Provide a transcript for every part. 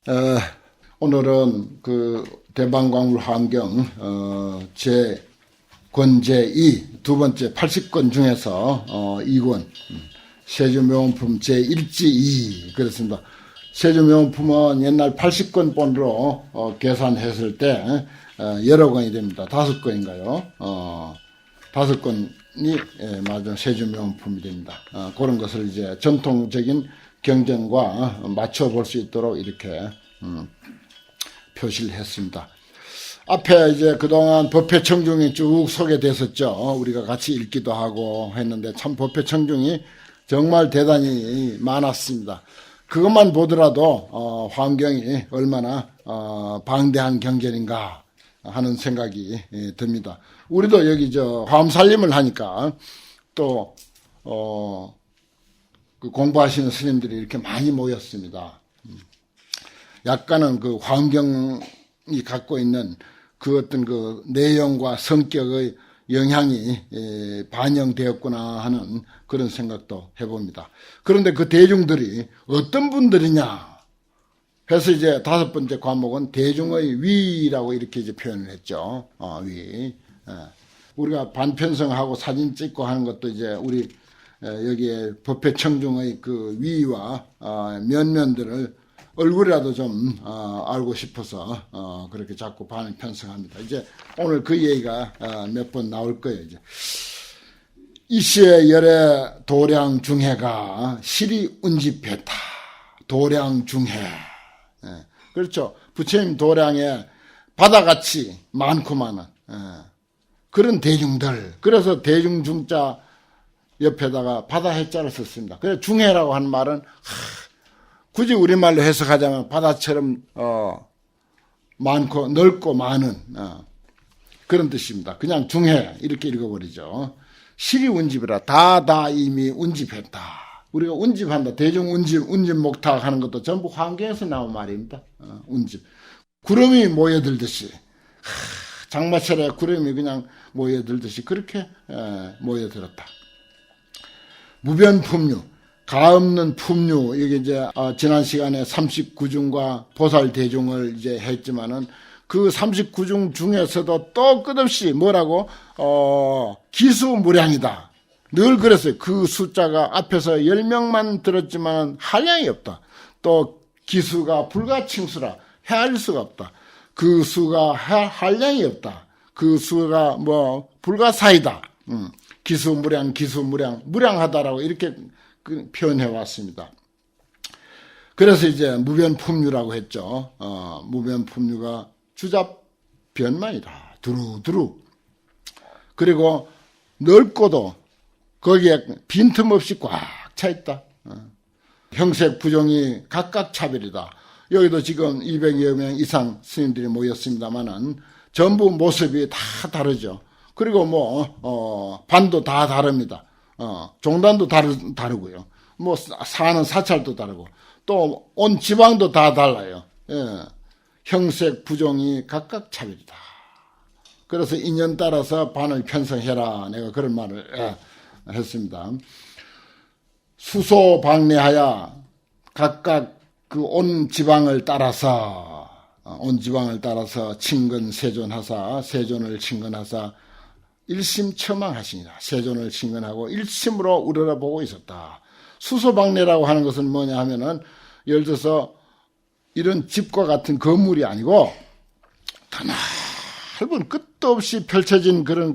어, 오늘은 그 대방광물 환경 제 권제2 두 번째 80권 중에서 2권 세조명품 제1지 2 그렇습니다. 세조명품은 옛날 80권본으로 계산했을 때 여러 권이 됩니다. 5권인가요? 5권이 맞은 세조명품이 됩니다. 그런 것을 이제 전통적인 경전과 맞춰볼 수 있도록 이렇게 표시를 했습니다. 앞에 이제 그동안 법회청중이 쭉 소개됐었죠. 우리가 같이 읽기도 하고 했는데 참 법회청중이 정말 대단히 많았습니다. 그것만 보더라도 환경이 얼마나 방대한 경전인가 하는 생각이 듭니다. 우리도 여기 화엄살림을 하니까 또 그 공부하시는 스님들이 이렇게 많이 모였습니다. 약간은 그 환경이 갖고 있는 그 어떤 그 내용과 성격의 영향이 반영되었구나 하는 그런 생각도 해봅니다. 그런데 그 대중들이 어떤 분들이냐 해서 이제 5번째 과목은 대중의 위라고 이렇게 이제 표현을 했죠. 위. 우리가 반편성하고 사진 찍고 하는 것도 이제 우리 여기에 법회청중의 그 위와 면면들을 얼굴이라도 좀 알고 싶어서 그렇게 자꾸 반편성합니다. 이제 오늘 그 얘기가 몇 번 나올 거예요. 이제 이시의 열의 도량 중해가 실이 운집했다. 도량 중해. 그렇죠. 부처님 도량에 바다같이 많고 많은 그런 대중들. 그래서 대중 중자 옆에다가 바다 해자를 썼습니다. 그래서 중해라고 하는 말은 굳이 우리말로 해석하자면 바다처럼 많고 넓고 많은 그런 뜻입니다. 그냥 중해 이렇게 읽어버리죠. 실이 운집이라 다 이미 운집했다. 우리가 운집한다. 대중 운집 목탁 하는 것도 전부 환경에서 나온 말입니다. 운집. 구름이 모여들듯이 장마철에 구름이 그냥 모여들듯이 그렇게 모여들었다. 무변품류. 가없는 품류, 이게 이제, 지난 시간에 39중과 보살대중을 이제 했지만은, 그 39중 중에서도 또 끝없이 뭐라고, 기수무량이다. 늘 그랬어요. 그 숫자가 앞에서 10명만 들었지만 한량이 없다. 또 기수가 불가칭수라 헤아릴 수가 없다. 그 수가 한량이 없다. 그 수가 불가사이다. 기수무량, 무량하다라고 이렇게 표현해 왔습니다. 그래서 이제 무변품류라고 했죠. 무변품류가 주잡변만이다. 두루두루. 그리고 넓고도 거기에 빈틈없이 꽉 차 있다. 형색 부종이 각각 차별이다. 여기도 지금 200여 명 이상 스님들이 모였습니다만은 전부 모습이 다 다르죠. 그리고 반도 다 다릅니다. 종단도 다르고요. 사는 사찰도 다르고, 또 온 지방도 다 달라요. 형색 부종이 각각 차별이다. 그래서 인연 따라서 반을 편성해라. 내가 그런 말을 했습니다. 수소방내하여 각각 그 온 지방을 따라서 친근 세존하사, 세존을 친근하사, 일심처망하시니라. 세존을 친근하고 일심으로 우러러보고 있었다. 수소방내라고 하는 것은 뭐냐 하면은 예를 들어서 이런 집과 같은 건물이 아니고 넓은 끝도 없이 펼쳐진 그런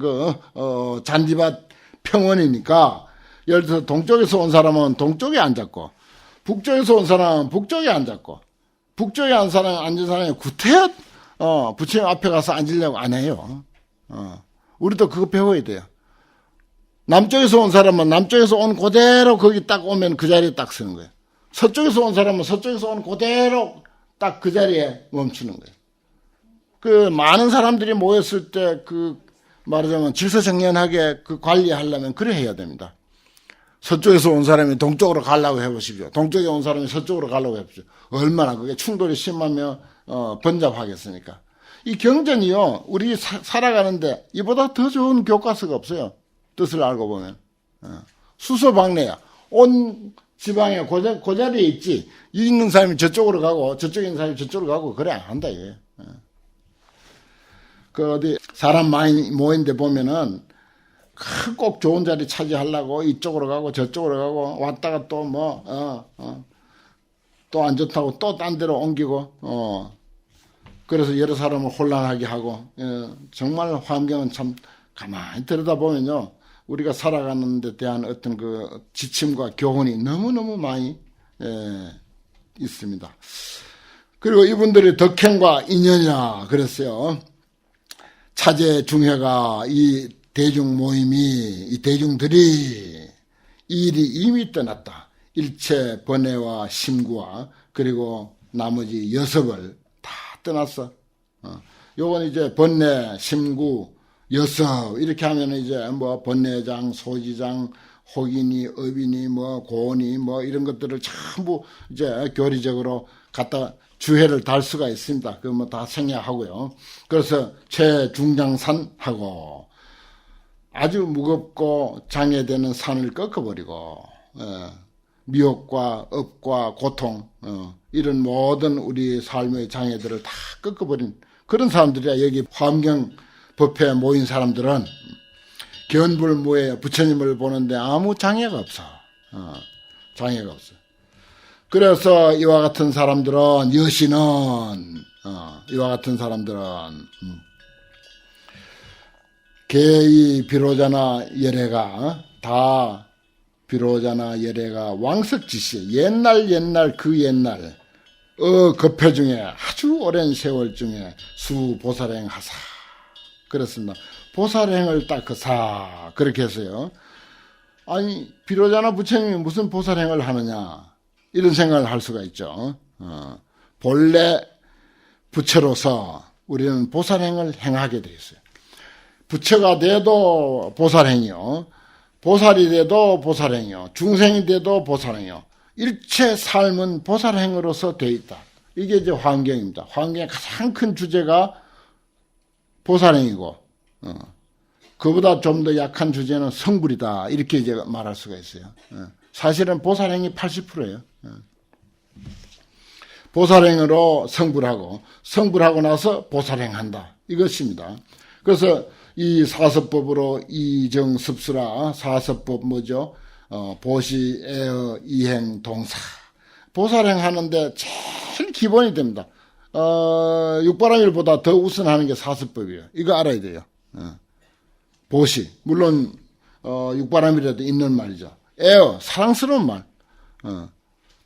잔디밭 평원이니까 예를 들어서 동쪽에서 온 사람은 동쪽에 앉았고 북쪽에서 온 사람은 북쪽에 앉았고 북쪽에 앉은 사람이 구태여 부처님 앞에 가서 앉으려고 안 해요. 우리도 그거 배워야 돼요. 남쪽에서 온 사람은 남쪽에서 온 그대로 거기 딱 오면 그 자리에 딱 서는 거예요. 서쪽에서 온 사람은 서쪽에서 온 그대로 딱 그 자리에 멈추는 거예요. 그 많은 사람들이 모였을 때 말하자면 질서정연하게 관리하려면 그래 해야 됩니다. 서쪽에서 온 사람이 동쪽으로 가려고 해보십시오. 동쪽에 온 사람이 서쪽으로 가려고 해보십시오. 얼마나 그게 충돌이 심하며 번잡하겠습니까? 이 경전이요, 우리 살아가는데 이보다 더 좋은 교과서가 없어요. 뜻을 알고 보면. 수소방내야. 온 지방에 그 자리에 있지. 이 있는 사람이 저쪽으로 가고 저쪽에 있는 사람이 저쪽으로 가고 그래 안 한다 이게. 그 어디 사람 많이 모인 데 보면은 꼭 좋은 자리 차지하려고 이쪽으로 가고 저쪽으로 가고 왔다가 또 또 안 좋다고 또 딴 데로 옮기고 그래서 여러 사람을 혼란하게 하고 정말 환경은 참 가만히 들여다보면요 우리가 살아가는 데 대한 어떤 그 지침과 교훈이 너무너무 많이 있습니다. 그리고 이분들이 덕행과 인연이라 그랬어요. 차제 중회가 이 대중 모임이 이 대중들이 일이 이미 떠났다. 일체 번뇌와 심구와 그리고 나머지 여섭을 다 떠났어. 요건 이제 번뇌, 심구, 여섭 이렇게 하면 이제 뭐 번뇌장, 소지장, 혹이니, 업이니, 뭐 고원이 뭐 이런 것들을 전부 이제 교리적으로 갖다 주해를 달 수가 있습니다. 그 뭐 다 생략하고요. 그래서 최중장산하고 아주 무겁고 장애되는 산을 꺾어버리고 미혹과 업과 고통 이런 모든 우리 삶의 장애들을 다 꺾어버린 그런 사람들이야. 여기 환경법회에 모인 사람들은 견불무에 부처님을 보는데 아무 장애가 없어. 장애가 없어. 그래서 이와 같은 사람들은 여신은 이와 같은 사람들은 개의 비로자나 열애가 다 비로자나 열애가 왕석지시 옛날 그 옛날 급회 중에 아주 오랜 세월 중에 수보살행 하사 그렇습니다. 보살행을 닦으사 그렇게 해서요. 아니 비로자나 부처님이 무슨 보살행을 하느냐 이런 생각을 할 수가 있죠. 본래 부처로서 우리는 보살행을 행하게 되어 있어요. 부처가 돼도 보살행이요. 보살이 돼도 보살행이요. 중생이 돼도 보살행이요. 일체 삶은 보살행으로서 되어 있다. 이게 이제 환경입니다. 환경의 가장 큰 주제가 보살행이고, 그보다 좀 더 약한 주제는 성불이다. 이렇게 이제 말할 수가 있어요. 사실은 보살행이 80%예요. 보살행으로 성불하고, 성불하고 나서 보살행한다. 이것입니다. 그래서 이 사서법으로 이정습수라 사서법 뭐죠? 보시, 애어, 이행, 동사. 보살행 하는데 제일 기본이 됩니다. 육바라밀보다 더 우선하는 게 사서법이에요. 이거 알아야 돼요. 보시. 물론, 육바라밀에도 있는 말이죠. 애어, 사랑스러운 말.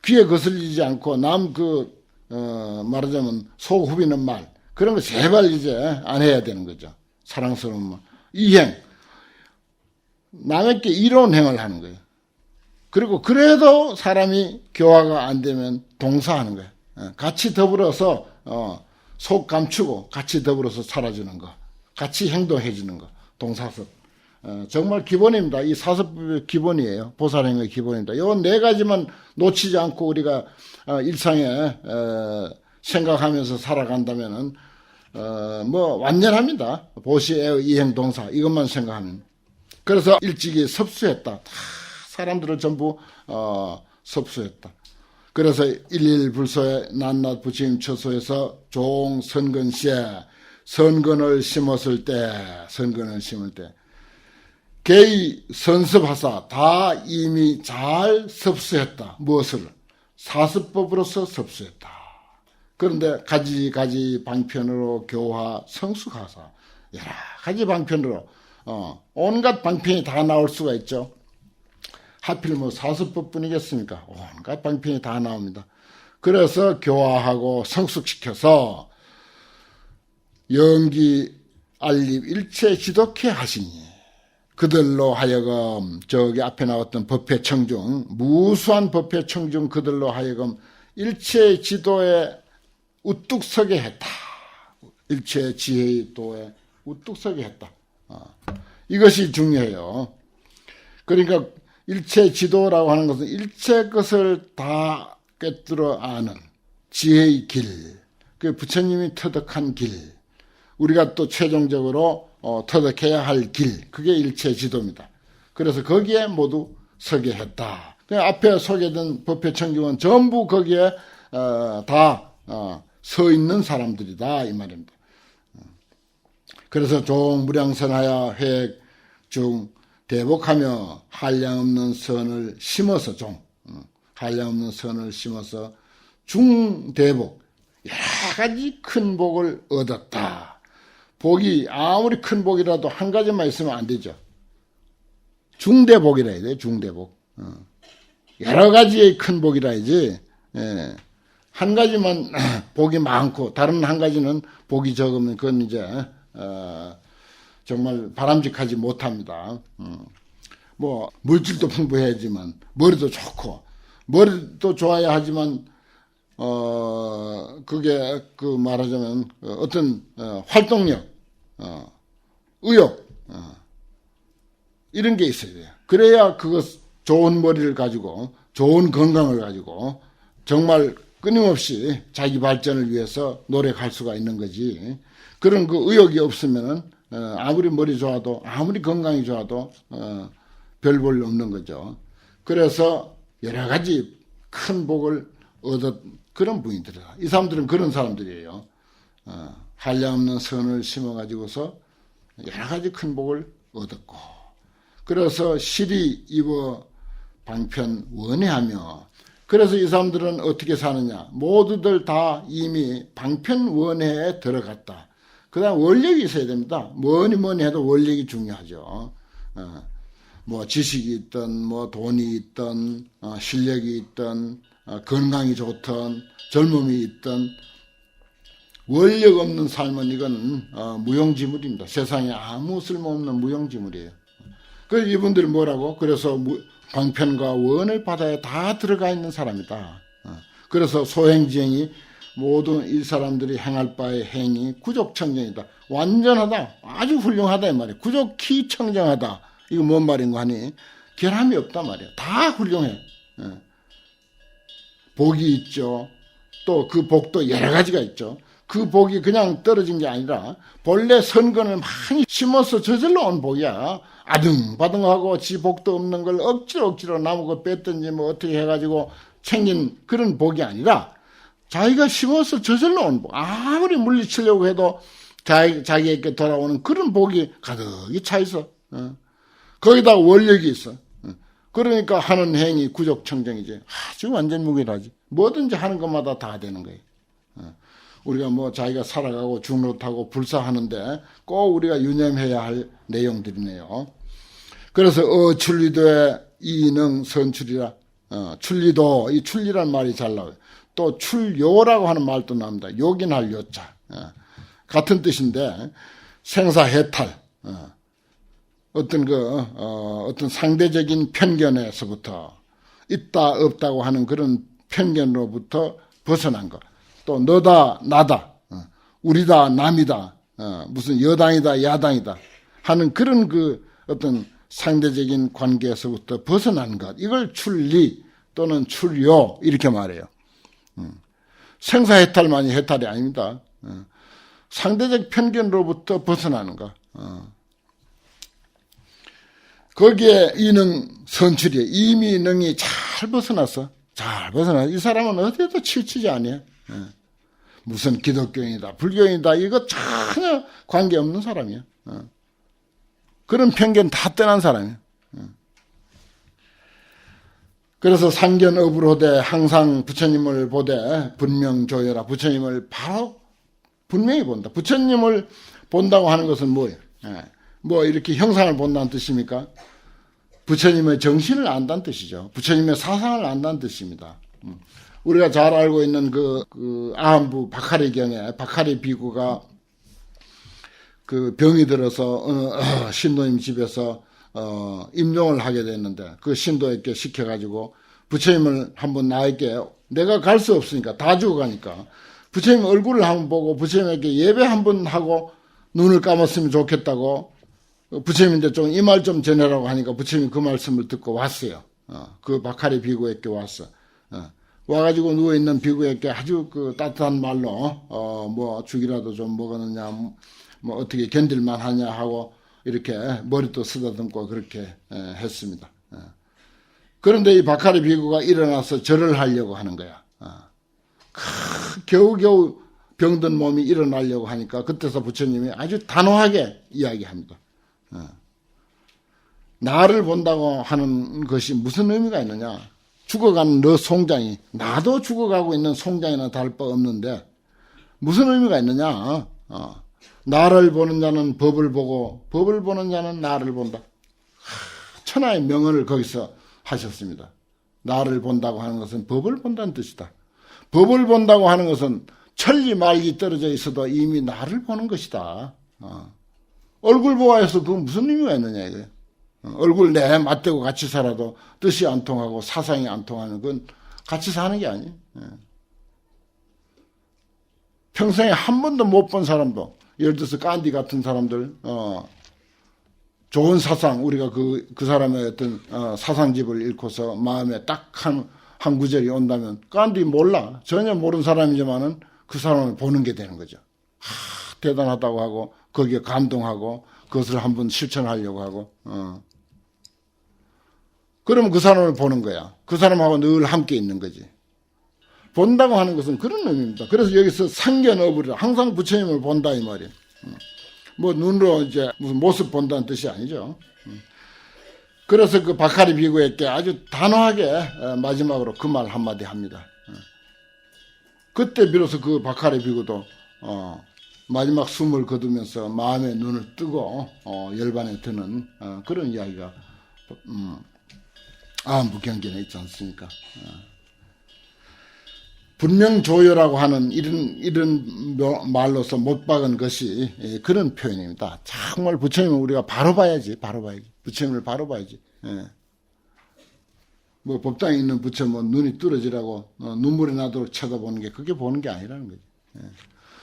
귀에 거슬리지 않고 말하자면 속 후비는 말. 그런 거 제발 이제 안 해야 되는 거죠. 사랑스러운 말. 이행. 남에게 이로운 행을 하는 거예요. 그리고 그래도 사람이 교화가 안 되면 동사하는 거예요. 같이 더불어서 속 감추고 같이 더불어서 살아주는 거. 같이 행동해 주는 거. 동사섭. 정말 기본입니다. 이 사섭법의 기본이에요. 보살행의 기본입니다. 이 네 가지만 놓치지 않고 우리가 일상에 생각하면서 살아간다면은 완전합니다. 보시의 이행 동사 이것만 생각하면. 그래서 일찍이 섭수했다. 다 사람들을 전부 섭수했다. 그래서 일일불소에 낱낱 부처님 처소에서 종 선근시에 선근을 심었을 때 개의 선습하사 다 이미 잘 섭수했다. 무엇을? 사습법으로서 섭수했다. 그런데 가지 방편으로 교화 성숙하사 여러 가지 방편으로 온갖 방편이 다 나올 수가 있죠. 하필 사습법뿐이겠습니까? 온갖 방편이 다 나옵니다. 그래서 교화하고 성숙시켜서 영기 알립 일체 지독해 하시니 그들로 하여금 저기 앞에 나왔던 법회청중 무수한 법회청중 그들로 하여금 일체 지도에 우뚝 서게 했다. 일체 지혜의 도에 우뚝 서게 했다. 이것이 중요해요. 그러니까 일체 지도라고 하는 것은 일체 것을 다 꿰뚫어 아는 지혜의 길, 그 부처님이 터득한 길, 우리가 또 최종적으로 터득해야 할 길, 그게 일체 지도입니다. 그래서 거기에 모두 서게 했다. 그냥 앞에 소개된 법회청중은 전부 거기에 다 서 있는 사람들이다 이 말입니다. 그래서 종무량선하여 회액 중 대복하며 한량없는 선을 심어서 한량없는 선을 심어서 중대복 여러 가지 큰 복을 얻었다. 복이 아무리 큰 복이라도 한 가지만 있으면 안 되죠. 중대복이라 해야 돼. 중대복. 여러 가지의 큰 복이라 해야지. 예. 한 가지만 복이 많고 다른 한 가지는 복이 적으면 그건 이제 정말 바람직하지 못합니다. 뭐 물질도 풍부해야지만 머리도 좋고 머리도 좋아야 하지만 그게 그 말하자면 어떤 활동력, 의욕 이런 게 있어야 돼요. 그래야 그것 좋은 머리를 가지고 좋은 건강을 가지고 정말 끊임없이 자기 발전을 위해서 노력할 수가 있는 거지. 그런 그 의욕이 없으면은 아무리 머리 좋아도 아무리 건강이 좋아도 별 볼 없는 거죠. 그래서 여러 가지 큰 복을 얻었 그런 분이들이다. 이 사람들은 그런 사람들이에요. 한량없는 선을 심어가지고서 여러 가지 큰 복을 얻었고, 그래서 실이 입어 방편 원해하며, 그래서 이 사람들은 어떻게 사느냐? 모두들 다 이미 방편 원해에 들어갔다. 그 다음 원력이 있어야 됩니다. 뭐니 해도 원력이 중요하죠. 뭐 지식이 있든 뭐 돈이 있든 실력이 있든 건강이 좋든 젊음이 있든 원력 없는 삶은 이건 무용지물입니다. 세상에 아무 쓸모없는 무용지물이에요. 그래서 이분들이 뭐라고? 그래서 방편과 원의 바다에 다 들어가 있는 사람이다. 그래서 소행지행이 모든 이 사람들이 행할 바의 행위 구족청정이다. 완전하다. 아주 훌륭하다 이 말이에요. 구족히 청정하다. 이거 뭔 말인가 하니 결함이 없단 말이에요. 다 훌륭해. 복이 있죠. 또 그 복도 여러 가지가 있죠. 그 복이 그냥 떨어진 게 아니라 본래 선건을 많이 심어서 저절로 온 복이야. 아등바등하고 지 복도 없는 걸 억지로 나무고 뺐든지 뭐 어떻게 해가지고 챙긴 그런 복이 아니라 자기가 심어서 저절로 온 복. 아무리 물리치려고 해도 자기에게 돌아오는 그런 복이 가득히 차 있어. 거기다 원력이 있어. 그러니까 하는 행위 구족청정이지. 아주 완전 무결하지. 뭐든지 하는 것마다 다 되는 거예요. 우리가 뭐 자기가 살아가고 죽노릇하고 불사하는데 꼭 우리가 유념해야 할 내용들이네요. 그래서 출리도의 이능 선출이라. 출리도, 이 출리란 말이 잘 나와요. 또 출요라고 하는 말도 나옵니다. 요긴할 요자. 같은 뜻인데 생사해탈. 어떤 상대적인 편견에서부터 있다 없다고 하는 그런 편견으로부터 벗어난 것. 또 너다 나다, 우리다 남이다, 무슨 여당이다 야당이다 하는 그런 그 어떤 상대적인 관계에서부터 벗어난 것. 이걸 출리 또는 출요 이렇게 말해요. 생사해탈만이 해탈이 아닙니다. 상대적 편견으로부터 벗어나는 것. 거기에 이능 선출이에요. 이미 능이 잘 벗어났어. 잘 벗어났어. 이 사람은 어디에도 치우치지 않아요. 무슨 기독교인이다, 불교인이다, 이거 전혀 관계없는 사람이야. 그런 편견 다 떠난 사람이야. 그래서 상견업으로되 항상 부처님을 보되 분명조여라. 부처님을 바로 분명히 본다. 부처님을 본다고 하는 것은 뭐예요? 뭐 이렇게 형상을 본다는 뜻입니까? 부처님의 정신을 안다는 뜻이죠. 부처님의 사상을 안다는 뜻입니다. 우리가 잘 알고 있는 그 아한부 박하리경에 박하리 비구가 그 병이 들어서 신도님 집에서 임종을 하게 됐는데 그 신도에게 시켜가지고 부처님을 한번 나에게 내가 갈 수 없으니까 다 죽어가니까 부처님 얼굴을 한번 보고 부처님에게 예배 한번 하고 눈을 감았으면 좋겠다고 부처님인데 좀 이 말 좀 전해라고 하니까 부처님이 그 말씀을 듣고 왔어요. 그 박하리 비구에게 왔어. 와가지고 누워있는 비구에게 아주 그 따뜻한 말로, 뭐 죽이라도 좀 먹었느냐, 뭐 어떻게 견딜만 하냐 하고 이렇게 머리도 쓰다듬고 그렇게 했습니다. 그런데 이 박하리 비구가 일어나서 절을 하려고 하는 거야. 겨우겨우 병든 몸이 일어나려고 하니까 그때서 부처님이 아주 단호하게 이야기합니다. 나를 본다고 하는 것이 무슨 의미가 있느냐. 죽어가는 너 송장이 나도 죽어가고 있는 송장이나 다를 바 없는데 무슨 의미가 있느냐. 나를 보는 자는 법을 보고 법을 보는 자는 나를 본다. 천하의 명언을 거기서 하셨습니다. 나를 본다고 하는 것은 법을 본다는 뜻이다. 법을 본다고 하는 것은 천리 말기 떨어져 있어도 이미 나를 보는 것이다. 얼굴 보아해서 그건 무슨 의미가 있느냐 이거예요. 얼굴 내 맞대고 같이 살아도 뜻이 안 통하고 사상이 안 통하는 건 같이 사는 게 아니에요. 평생에 한 번도 못 본 사람도 예를 들어서 깐디 같은 사람들 좋은 사상 우리가 그 사람의 어떤 사상집을 읽고서 마음에 딱 한 구절이 온다면 깐디 몰라 전혀 모르는 사람이지만은 그 사람을 보는 게 되는 거죠. 대단하다고 하고 거기에 감동하고 그것을 한번 실천하려고 하고 그러면 그 사람을 보는 거야. 그 사람하고 늘 함께 있는 거지. 본다고 하는 것은 그런 의미입니다. 그래서 여기서 상견어불이라 항상 부처님을 본다 이 말이에요. 뭐 눈으로 이제 무슨 모습 본다는 뜻이 아니죠. 그래서 그 박하리 비구에게 아주 단호하게 마지막으로 그 말 한마디 합니다. 그때 비로소 그 박하리 비구도 마지막 숨을 거두면서 마음의 눈을 뜨고 열반에 드는 그런 이야기가 아한부경전에 있지 않습니까? 분명조여라고 하는 이런 말로서 못 박은 것이 그런 표현입니다. 정말 부처님을 우리가 바로 봐야지. 부처님을 바로 봐야지. 뭐 법당에 있는 부처 뭐 눈이 뚫어지라고 눈물이 나도록 쳐다보는 게 그게 보는 게 아니라는 거지.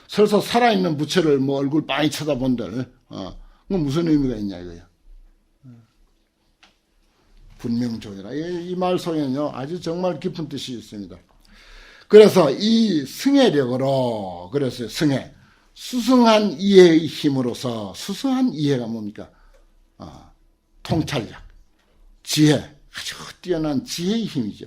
설사 살아있는 부처를 뭐 얼굴 빤히 쳐다본들 뭐 무슨 의미가 있냐 이거야. 분명조여라. 이 말 속에는요 아주 정말 깊은 뜻이 있습니다. 그래서 이 승해력으로 그래서 승해 수승한 이해의 힘으로서 수승한 이해가 뭡니까? 통찰력, 지혜, 아주 뛰어난 지혜의 힘이죠.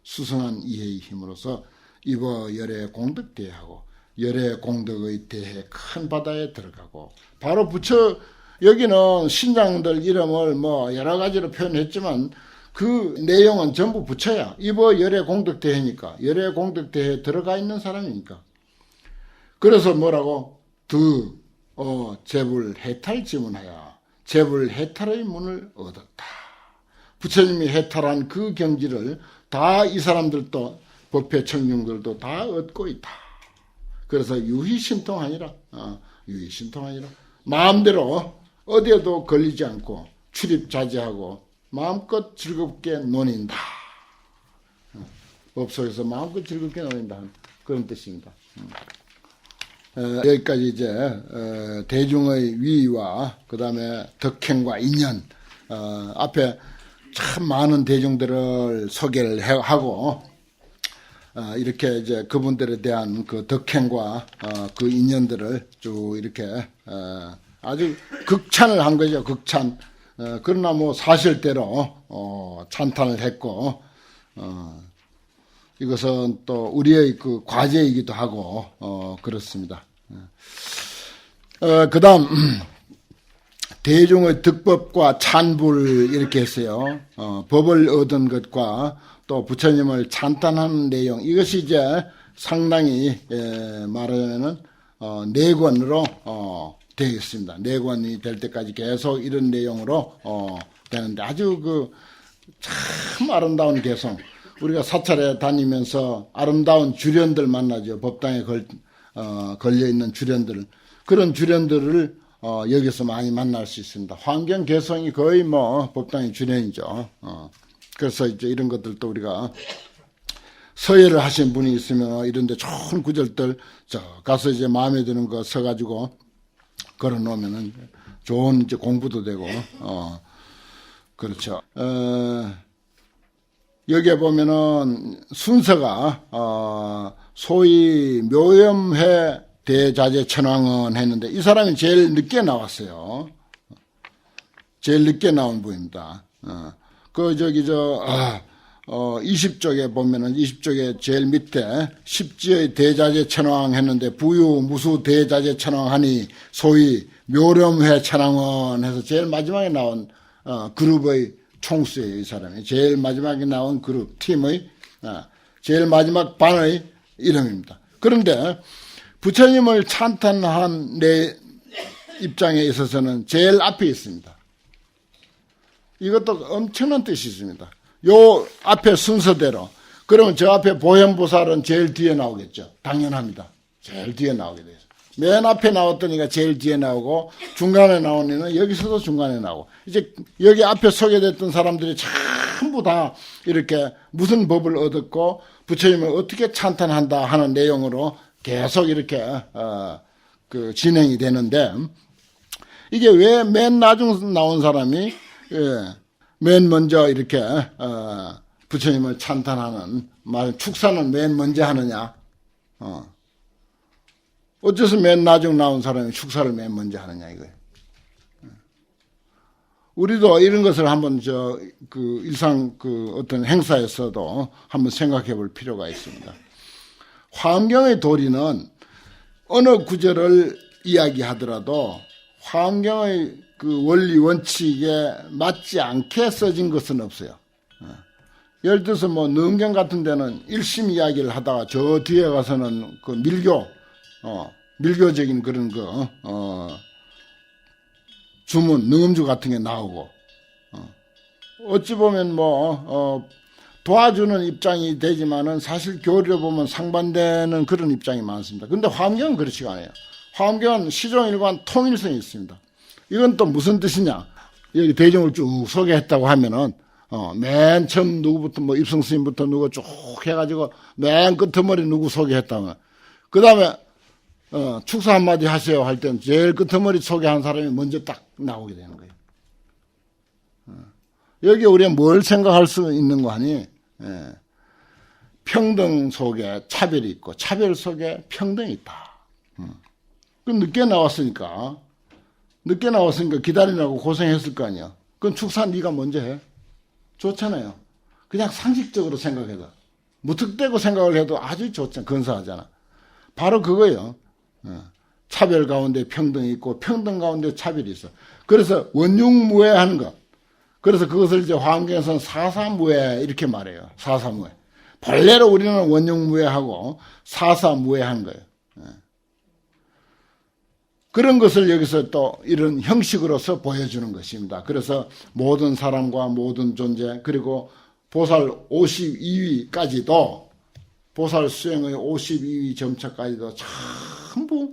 수승한 이해의 힘으로서 이거 열의 공덕대하고 열의 공덕의 대해 큰 바다에 들어가고 바로 부처 여기는 신장들 이름을 뭐 여러 가지로 표현했지만 그 내용은 전부 부처야. 이거 열의 공덕대회니까 열의 공덕대회에 들어가 있는 사람이니까. 그래서 뭐라고? 재불 해탈지문하여 재불 해탈의 문을 얻었다. 부처님이 해탈한 그 경지를 다 이 사람들도 법회 청중들도 다 얻고 있다. 그래서 유희신통하니라. 유희신통하니라. 마음대로 어디에도 걸리지 않고 출입자제하고 마음껏 즐겁게 논인다. 법 속에서 마음껏 즐겁게 논인다. 그런 뜻입니다. 여기까지 이제 대중의 위와 그 다음에 덕행과 인연 앞에 참 많은 대중들을 소개를 하고 이렇게 이제 그분들에 대한 그 덕행과 그 인연들을 쭉 이렇게 아주 극찬을 한 거죠. 극찬. 그러나 뭐 사실대로 찬탄을 했고 이것은 또 우리의 그 과제이기도 하고 그렇습니다. 그다음 대중의 득법과 찬불 이렇게 했어요. 법을 얻은 것과 또 부처님을 찬탄하는 내용 이것이 이제 상당히 말하자면은 네 권으로 되어 있습니다. 네 권이 될 때까지 계속 이런 내용으로 되는데 아주 참 아름다운 개성. 우리가 사찰에 다니면서 아름다운 주련들 만나죠. 법당에 걸려 있는 주련들. 그런 주련들을 여기서 많이 만날 수 있습니다. 환경 개성이 거의 뭐 법당의 주련이죠. 그래서 이제 이런 것들도 우리가 서예를 하신 분이 있으면 이런데 좋은 구절들 가서 이제 마음에 드는 거 써가지고 걸어 놓으면은 좋은 이제 공부도 되고, 그렇죠. 여기에 보면은 순서가, 소위 묘염회 대자재 천왕은 했는데 이 사람이 제일 늦게 나왔어요. 제일 늦게 나온 분입니다. 20쪽에 보면은 20쪽에 제일 밑에 십지의 대자재 천왕 했는데 부유 무수 대자재 천왕하니 소위 묘렴회 천왕원 해서 제일 마지막에 나온 그룹의 총수예요. 이 사람이 제일 마지막에 나온 그룹 팀의 제일 마지막 반의 이름입니다. 그런데 부처님을 찬탄한 내 입장에 있어서는 제일 앞에 있습니다. 이것도 엄청난 뜻이 있습니다. 요 앞에 순서대로. 그러면 저 앞에 보현보살은 제일 뒤에 나오겠죠. 당연합니다. 제일 뒤에 나오게 돼요. 맨 앞에 나왔던 이가 제일 뒤에 나오고 중간에 나온 이는 여기서도 중간에 나오고 이제 여기 앞에 소개됐던 사람들이 전부 다 이렇게 무슨 법을 얻었고 부처님을 어떻게 찬탄한다 하는 내용으로 계속 이렇게 진행이 되는데 이게 왜 맨 나중 나온 사람이 맨 먼저 이렇게 부처님을 찬탄하는 말 축사는 맨 먼저 하느냐? 어째서 맨 나중 나온 사람이 축사를 맨 먼저 하느냐 이거예요. 우리도 이런 것을 한번 일상 어떤 행사에서도 한번 생각해 볼 필요가 있습니다. 화엄경의 도리는 어느 구절을 이야기하더라도 화엄경의 원리 원칙에 맞지 않게 써진 것은 없어요. 예를 들어서 능경 같은 데는 일심 이야기를 하다가 저 뒤에 가서는 밀교적인 그런 주문, 능음주 같은 게 나오고, 어찌 보면 도와주는 입장이 되지만은 사실 교리로 보면 상반되는 그런 입장이 많습니다. 근데 화엄경은 그렇지가 않아요. 화엄경은 시종일관 통일성이 있습니다. 이건 또 무슨 뜻이냐? 여기 대종을 쭉 소개했다고 하면은, 맨 처음 누구부터 입성스님부터 누구 쭉 해가지고 맨 끝머리 누구 소개했다면, 그 다음에, 축사 한마디 하세요 할 때는 제일 끝머리 소개한 사람이 먼저 딱 나오게 되는 거예요. 여기 우리가 뭘 생각할 수 있는 거 아니? 평등 속에 차별이 있고 차별 속에 평등이 있다. 늦게 나왔으니까 기다리라고 고생했을 거 아니야. 그건 축사 네가 먼저 해. 좋잖아요. 그냥 상식적으로 생각해도 무턱대고 생각을 해도 아주 좋잖아. 근사하잖아. 바로 그거예요. 차별 가운데 평등이 있고 평등 가운데 차별이 있어. 그래서 원육무해하는 것. 그래서 그것을 이제 화엄경에서는 사사무해 이렇게 말해요. 사사무해. 본래로 우리는 원육무해하고 사사무해한 거예요. 그런 것을 여기서 또 이런 형식으로서 보여주는 것입니다. 그래서 모든 사람과 모든 존재 그리고 보살 52위까지도 보살 수행의 52위 점차까지도 전부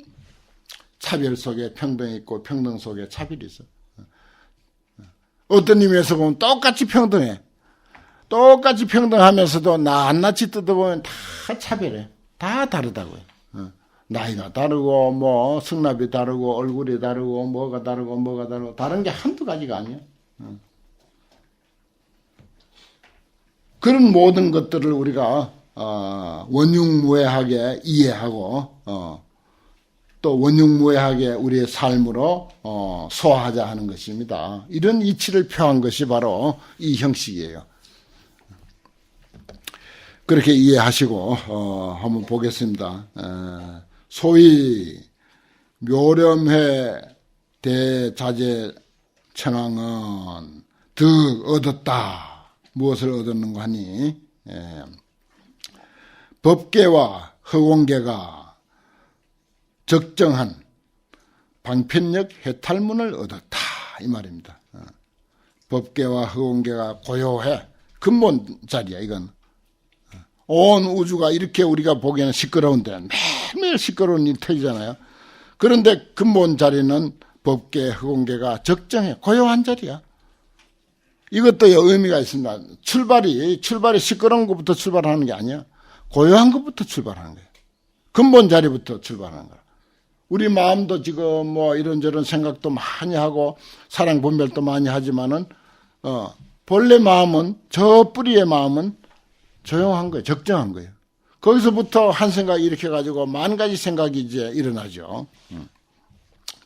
차별 속에 평등이 있고 평등 속에 차별이 있어. 어떤 의미에서 보면 똑같이 평등해. 똑같이 평등하면서도 낱낱이 뜯어보면 다 차별해. 다 다르다고요. 나이가 다르고 승납이 다르고 얼굴이 다르고 뭐가 다르고 다른 게 한두 가지가 아니야. 그런 모든 것들을 우리가 원육무해하게 이해하고 또 원육무해하게 우리의 삶으로 소화하자 하는 것입니다. 이런 이치를 표한 것이 바로 이 형식이에요. 그렇게 이해하시고 한번 보겠습니다. 소위 묘렴회 대자재 천왕은 득 얻었다. 무엇을 얻었는가 하니 법계와 허공계가 적정한 방편력 해탈문을 얻었다 이 말입니다. 법계와 허공계가 고요해 근본 자리야. 이건 온 우주가 이렇게 우리가 보기에는 시끄러운데 매일매일 시끄러운 일이 터지잖아요. 그런데 근본 자리는 법계 허공계가 적정해 고요한 자리야. 이것도 의미가 있습니다. 출발이 시끄러운 것부터 출발하는 게 아니야. 고요한 것부터 출발하는 거예요. 근본 자리부터 출발하는 거야. 우리 마음도 지금 이런저런 생각도 많이 하고 사랑 분별도 많이 하지만은 본래 마음은 저 뿌리의 마음은 조용한 거예요. 적정한 거예요. 거기서부터 한 생각 이렇게 가지고 만 가지 생각이 이제 일어나죠.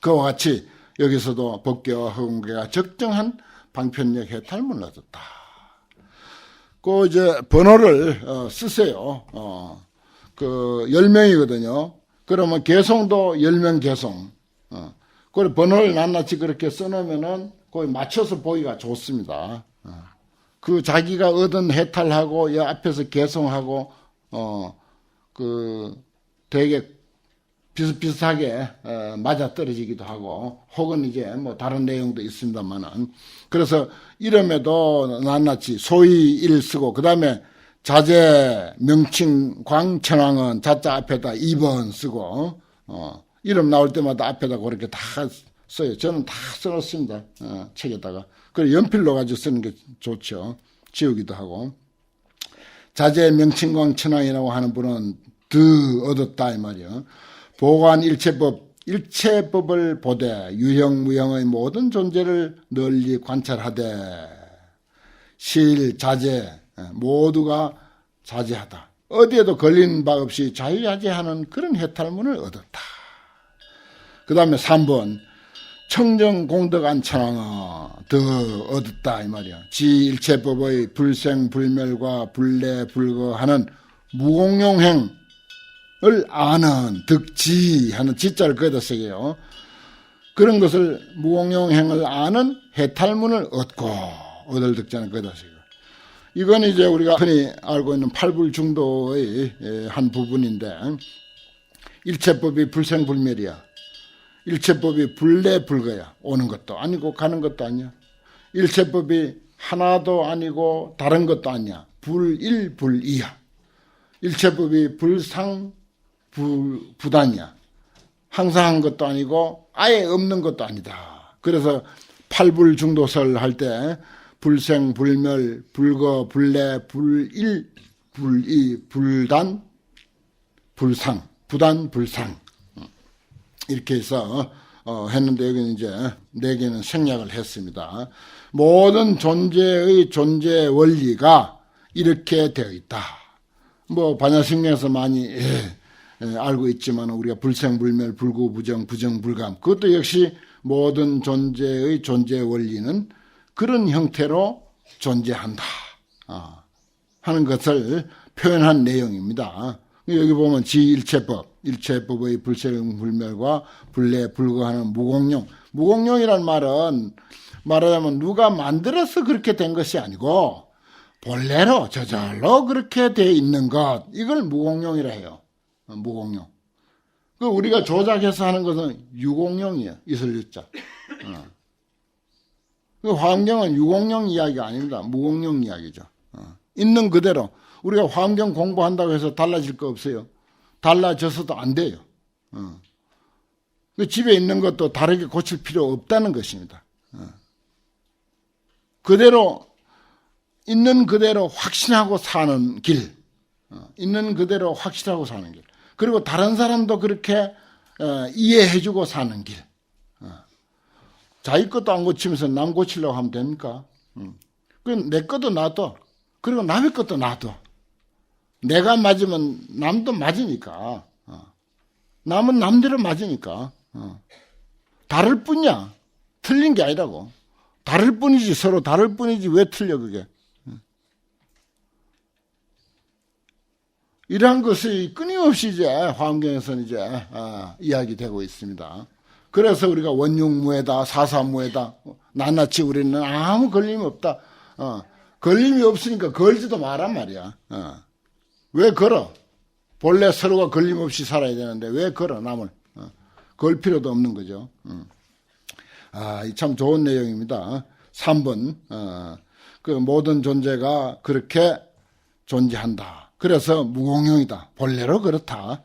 그와 같이 여기서도 법계와 허공계가 적정한 방편력 해탈문을 얻었다. 그 이제 번호를 쓰세요. 그 10명이거든요. 그러면 개송도 10명 개송. 그 번호를 낱낱이 그렇게 써놓으면은 거기 맞춰서 보기가 좋습니다. 그 자기가 얻은 해탈하고 이 앞에서 개송하고 그 되게 비슷비슷하게 맞아 떨어지기도 하고 혹은 이제 뭐 다른 내용도 있습니다만은 그래서 이름에도 낱낱이 소위 일 쓰고 그 다음에 자재 명칭 광천왕은 자자 앞에다 2번 쓰고 이름 나올 때마다 앞에다 그렇게 다 써요. 저는 다 써놓습니다. 책에다가. 그리고 연필로 가지고 쓰는 게 좋죠. 지우기도 하고. 자재 명칭광 천왕이라고 하는 분은 얻었다 이 말이요. 보관 일체법을 보되 유형 무형의 모든 존재를 널리 관찰하되 실 자재 모두가 자재하다. 어디에도 걸린 바 없이 자유자재하는 그런 해탈문을 얻었다. 그 다음에 3번 청정공덕한 천왕어 더 얻었다 이 말이야. 지일체법의 불생불멸과 불내불거하는 무공용행을 아는 득지하는 지자를 거기다 쓰게요. 그런 것을 무공용행을 아는 해탈문을 얻고 얻을 득자는 거기다 쓰고 이건 이제 우리가 흔히 알고 있는 팔불중도의 한 부분인데 일체법이 불생불멸이야. 일체법이 불내불거야. 오는 것도 아니고 가는 것도 아니야. 일체법이 하나도 아니고 다른 것도 아니야. 불일불이야. 일체법이 불상부단이야. 항상 한 것도 아니고 아예 없는 것도 아니다. 그래서 팔불중도설 할 때 불생불멸 불거 불내 불일 불이 불단 불상 부단 불상 이렇게 해서 했는데 여기는 이제 4개는 생략을 했습니다. 모든 존재의 존재 원리가 이렇게 되어 있다. 뭐 반야심경에서 많이 알고 있지만 우리가 불생불멸 불구부정 부정불감 그것도 역시 모든 존재의 존재 원리는 그런 형태로 존재한다 하는 것을 표현한 내용입니다. 여기 보면 지일체법, 일체법의 불생불멸과 불내불거하는 무공용. 무공용이란 말은 말하자면 누가 만들어서 그렇게 된 것이 아니고 본래로 저절로 그렇게 돼 있는 것. 이걸 무공용이라 해요. 무공용. 그 우리가 조작해서 하는 것은 유공용이에요. 이슬 유자. 그 화엄경은 유공용 이야기가 아닙니다. 무공용 이야기죠. 있는 그대로. 우리가 화엄경 공부한다고 해서 달라질 거 없어요. 달라져서도 안 돼요. 그 집에 있는 것도 다르게 고칠 필요 없다는 것입니다. 그대로 있는 그대로 확신하고 사는 길. 있는 그대로 확실하고 사는 길. 그리고 다른 사람도 그렇게 이해해주고 사는 길. 자기 것도 안 고치면서 남 고치려고 하면 됩니까? 내 것도 놔둬. 그리고 남의 것도 놔둬. 내가 맞으면 남도 맞으니까. 남은 남대로 맞으니까. 다를 뿐이야. 틀린 게 아니라고. 다를 뿐이지. 서로 다를 뿐이지. 왜 틀려 그게. 이러한 것이 끊임없이 이제 화엄경에서는 이제 이야기되고 있습니다. 그래서 우리가 원육무에다 사사무에다 낱낱이 우리는 아무 걸림이 없다. 걸림이 없으니까 걸지도 마란 말이야. 왜 걸어? 본래 서로가 걸림 없이 살아야 되는데 왜 걸어 남을? 걸 필요도 없는 거죠. 참 좋은 내용입니다. 3번 그 모든 존재가 그렇게 존재한다. 그래서 무공용이다. 본래로 그렇다.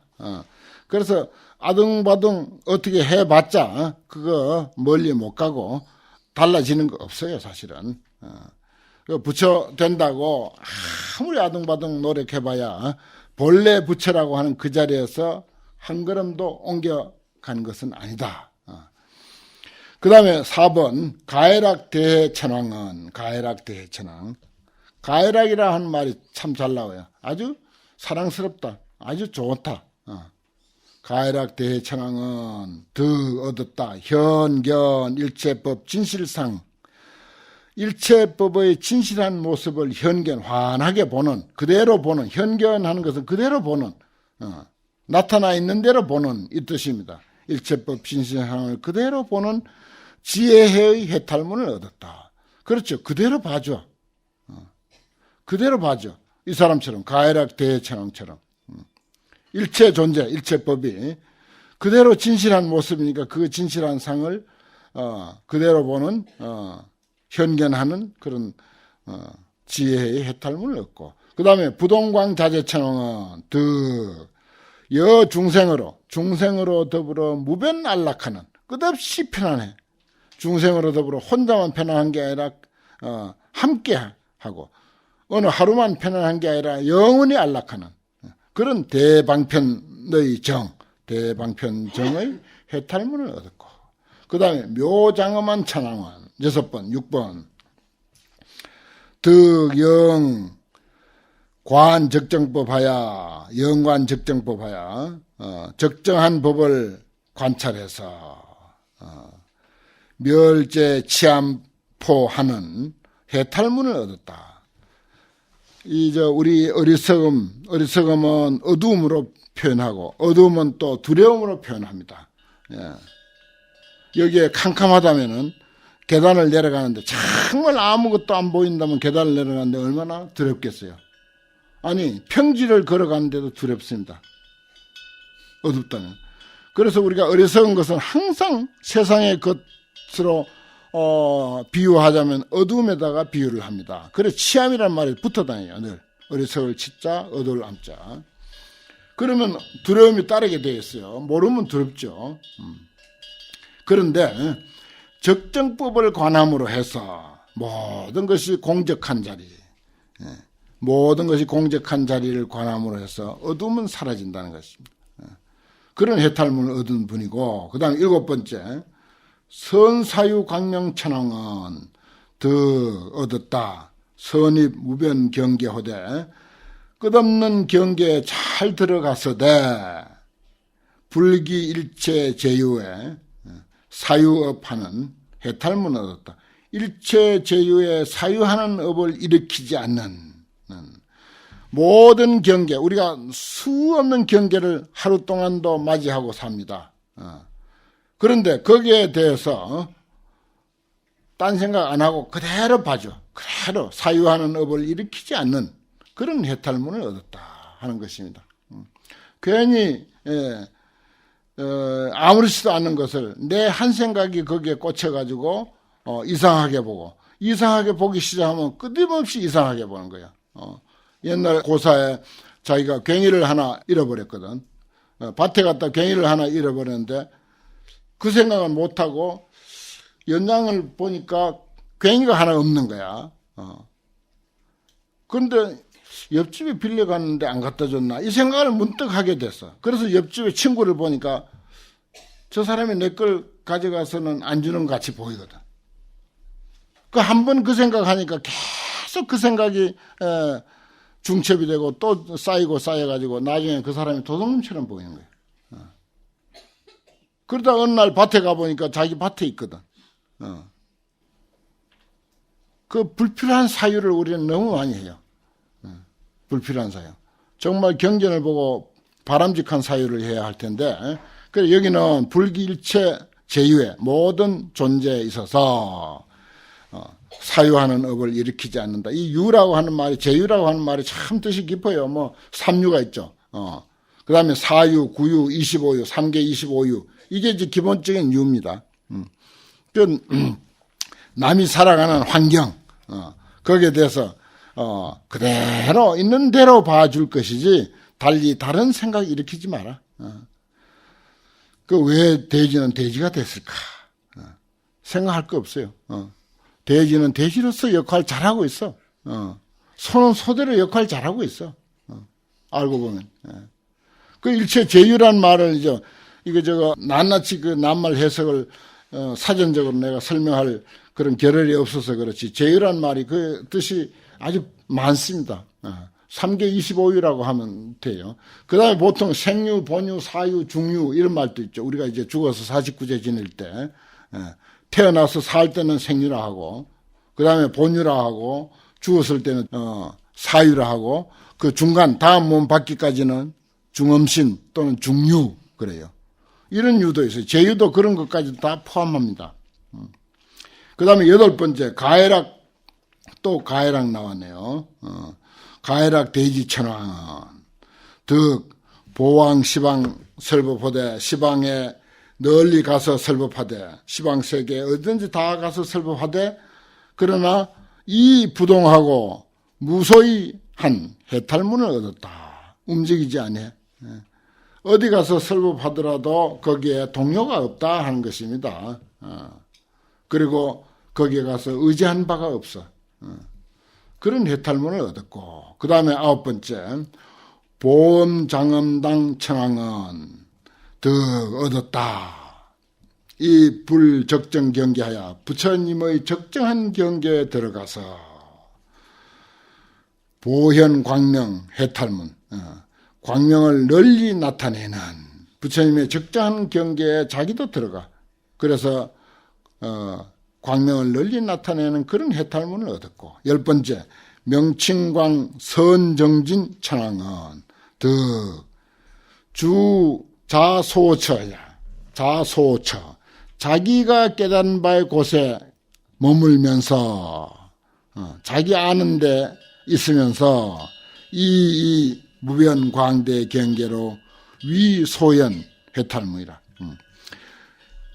그래서 아등바등 어떻게 해봤자 그거 멀리 못 가고 달라지는 거 없어요 사실은. 부처 된다고 아무리 아등바등 노력해봐야 본래 부처라고 하는 그 자리에서 한 걸음도 옮겨간 것은 아니다. 그 다음에 4번 가해락 대해천왕은 가해락 대해천왕. 가해락이라 하는 말이 참 잘 나와요. 아주 사랑스럽다. 아주 좋다. 가해락 대해천왕은 더 얻었다. 현견 일체법 진실상 일체법의 진실한 모습을 현견, 환하게 보는, 그대로 보는, 현견하는 것은 그대로 보는, 나타나 있는 대로 보는 이 뜻입니다. 일체법 진실한 상황을 그대로 보는 지혜의 해탈문을 얻었다. 그렇죠. 그대로 봐줘. 그대로 봐줘. 이 사람처럼, 가해락 대해천왕처럼. 일체 존재, 일체법이 그대로 진실한 모습이니까 그 진실한 상을 그대로 보는 현견하는 그런 지혜의 해탈문을 얻고, 그 다음에 부동광 자재천왕은 여 중생으로 더불어 무변 안락하는, 끝없이 편안해. 중생으로 더불어 혼자만 편안한 게 아니라 함께 하고, 어느 하루만 편안한 게 아니라 영원히 안락하는 그런 대방편의 대방편정의 해탈문을 얻었고, 그 다음에 묘장엄한 천왕은 6번, 6번 득영 관적정법하야, 영관적정법하야, 적정한 법을 관찰해서 멸제 치암포하는 해탈문을 얻었다. 우리 어리석음은 어두움으로 표현하고, 어두움은 또 두려움으로 표현합니다. 예. 여기에 캄캄하다면은 계단을 내려가는데, 정말 아무것도 안 보인다면 계단을 내려가는데 얼마나 두렵겠어요. 아니, 평지를 걸어가는데도 두렵습니다. 어둡다면. 그래서 우리가 어리석은 것은 항상 세상의 것으로 비유하자면 어두움에다가 비유를 합니다. 그래서 치암이란 말이 붙어 다녀요. 늘 어리석을 치자, 어두울 암자. 그러면 두려움이 따르게 되어 있어요. 모르면 두렵죠. 그런데 적정법을 관함으로 해서 모든 것이 공적한 자리, 모든 것이 공적한 자리를 관함으로 해서 어둠은 사라진다는 것입니다. 그런 해탈문을 얻은 분이고, 그 다음에 7번째 선사유 광명천왕은 얻었다. 선입 무변 경계호대, 끝없는 경계에 잘 들어가서되 불기일체 제유에 사유업하는 해탈문을 얻었다. 일체 제유에 사유하는 업을 일으키지 않는 모든 경계, 우리가 수없는 경계를 하루 동안도 맞이하고 삽니다. 그런데 거기에 대해서 딴 생각 안 하고 그대로 봐줘. 그대로 사유하는 업을 일으키지 않는 그런 해탈문을 얻었다 하는 것입니다. 괜히 아무렇지도 않은 것을 내 한 생각이 거기에 꽂혀가지고 이상하게 보고, 이상하게 보기 시작하면 끊임없이 이상하게 보는 거야. 옛날 고사에 자기가 괭이를 하나 잃어버렸거든. 밭에 갔다 괭이를 하나 잃어버렸는데 그 생각은 못하고 연장을 보니까 괭이가 하나 없는 거야. 그런데 옆집에 빌려갔는데 안 갖다 줬나 이 생각을 문득 하게 됐어. 그래서 옆집에 친구를 보니까 저 사람이 내 걸 가져가서는 안 주는 것 같이 보이거든. 그 한 번 그 생각하니까 계속 그 생각이 중첩이 되고 또 쌓여가지고 나중에 그 사람이 도둑놈처럼 보이는 거예요. 그러다 어느 날 밭에 가보니까 자기 밭에 있거든. 그 불필요한 사유를 우리는 너무 많이 해요. 불필요한 사유. 정말 경전을 보고 바람직한 사유를 해야 할 텐데, 그래 여기는 불기일체 제유의 모든 존재에 있어서 사유하는 업을 일으키지 않는다. 이 유라고 하는 말이, 제유라고 하는 말이 참 뜻이 깊어요. 뭐 삼유가 있죠. 그 다음에 사유, 구유, 25유, 3개 25유. 이게 이제 기본적인 유입니다. 남이 살아가는 환경, 거기에 대해서 그대로 있는 대로 봐줄 것이지 달리 다른 생각 일으키지 마라. 그 왜 돼지는 돼지가 됐을까? 생각할 거 없어요. 돼지는 돼지로서 역할 잘하고 있어. 소는 소대로 역할 잘하고 있어. 알고 보면. 그 일체 제유란 말을 이거 낱낱이 그 낱말 해석을 사전적으로 내가 설명할 그런 겨를이 없어서 그렇지, 제유란 말이 그 뜻이 아주 많습니다. 3개 25유라고 하면 돼요. 그 다음에 보통 생유, 본유, 사유, 중유 이런 말도 있죠. 우리가 이제 죽어서 49제 지낼 때 태어나서 살 때는 생유라 하고 그 다음에 본유라하고 죽었을 때는 사유라하고 그 중간 다음 몸 받기까지는 중음신 또는 중유 그래요. 이런 유도 있어요. 제유도 그런 것까지 다 포함합니다. 그 다음에 8번째 가해락 또 가해락 나왔네요. 가해락 대지천왕은 득 보왕 시방 설법하되 시방에 널리 가서 설법하되 시방세계에 어디든지 다 가서 설법하되 그러나 이 부동하고 무소히 한 해탈문을 얻었다. 움직이지 않아. 어디 가서 설법하더라도 거기에 동료가 없다 하는 것입니다. 그리고 거기에 가서 의지한 바가 없어. 그런 해탈문을 얻었고 그 다음에 9번째 보험장엄당 천왕은 득 얻었다. 이 불적정 경계하여 부처님의 적정한 경계에 들어가서 보현 광명 해탈문 광명을 널리 나타내는 부처님의 적정한 경계에 자기도 들어가. 그래서 광명을 널리 나타내는 그런 해탈문을 얻었고 10번째 명칭광 선정진 천왕은 득 주 자소처야. 자소처 자기가 깨달은 바의 곳에 머물면서 자기 아는데 있으면서 이 무변광대 경계로 위소연 해탈문이라.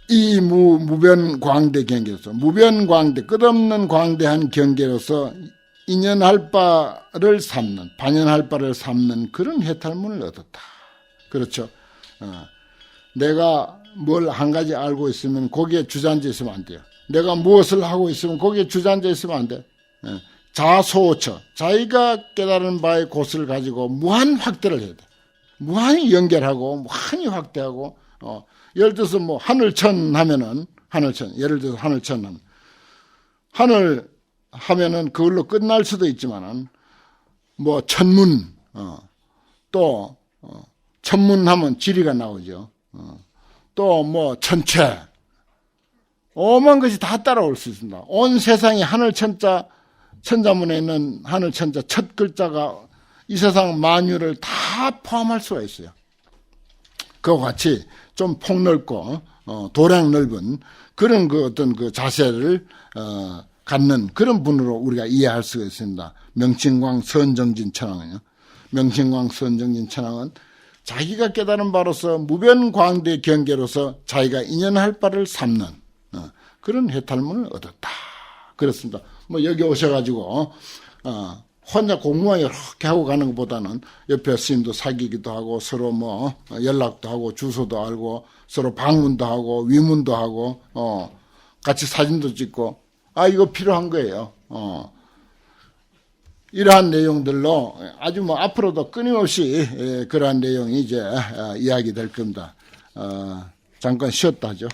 이 무변광대 경계로서 무변광대 끝없는 광대한 경계로서 인연할 바를 삼는 반연할 바를 삼는 그런 해탈문을 얻었다. 그렇죠. 내가 뭘 한 가지 알고 있으면 거기에 주저앉아 있으면 안 돼요. 내가 무엇을 하고 있으면 거기에 주저앉아 있으면 안 돼. 자소처 자기가 깨달은 바의 곳을 가지고 무한 확대를 해야 돼. 무한히 연결하고 무한히 확대하고 예를 들어서 뭐 하늘천 하면은 하늘천 예를 들어서 하늘천 하면 하늘 하면은 그걸로 끝날 수도 있지만은 뭐 천문 또 천문하면 지리가 나오죠. 또 뭐 천체 오만 것이 다 따라올 수 있습니다. 온 세상이 하늘천자 천자문에 있는 하늘천자 첫 글자가 이 세상 만유를 다 포함할 수가 있어요. 그와 같이 좀 폭넓고 도량 넓은 그런 그 어떤 그 자세를 갖는 그런 분으로 우리가 이해할 수가 있습니다. 명칭광 선정진 천왕은요. 명칭광 선정진 천왕은 자기가 깨달은 바로서 무변광대 경계로서 자기가 인연할 바를 삼는 그런 해탈문을 얻었다. 그렇습니다. 뭐 여기 오셔가지고 혼자 공부만 이렇게 하고 가는 것보다는 옆에 스님도 사귀기도 하고 서로 뭐 연락도 하고 주소도 알고 서로 방문도 하고 위문도 하고 같이 사진도 찍고 이거 필요한 거예요. 이러한 내용들로 아주 뭐 앞으로도 끊임없이 그러한 내용이 이제 이야기 될 겁니다. 잠깐 쉬었다 하죠.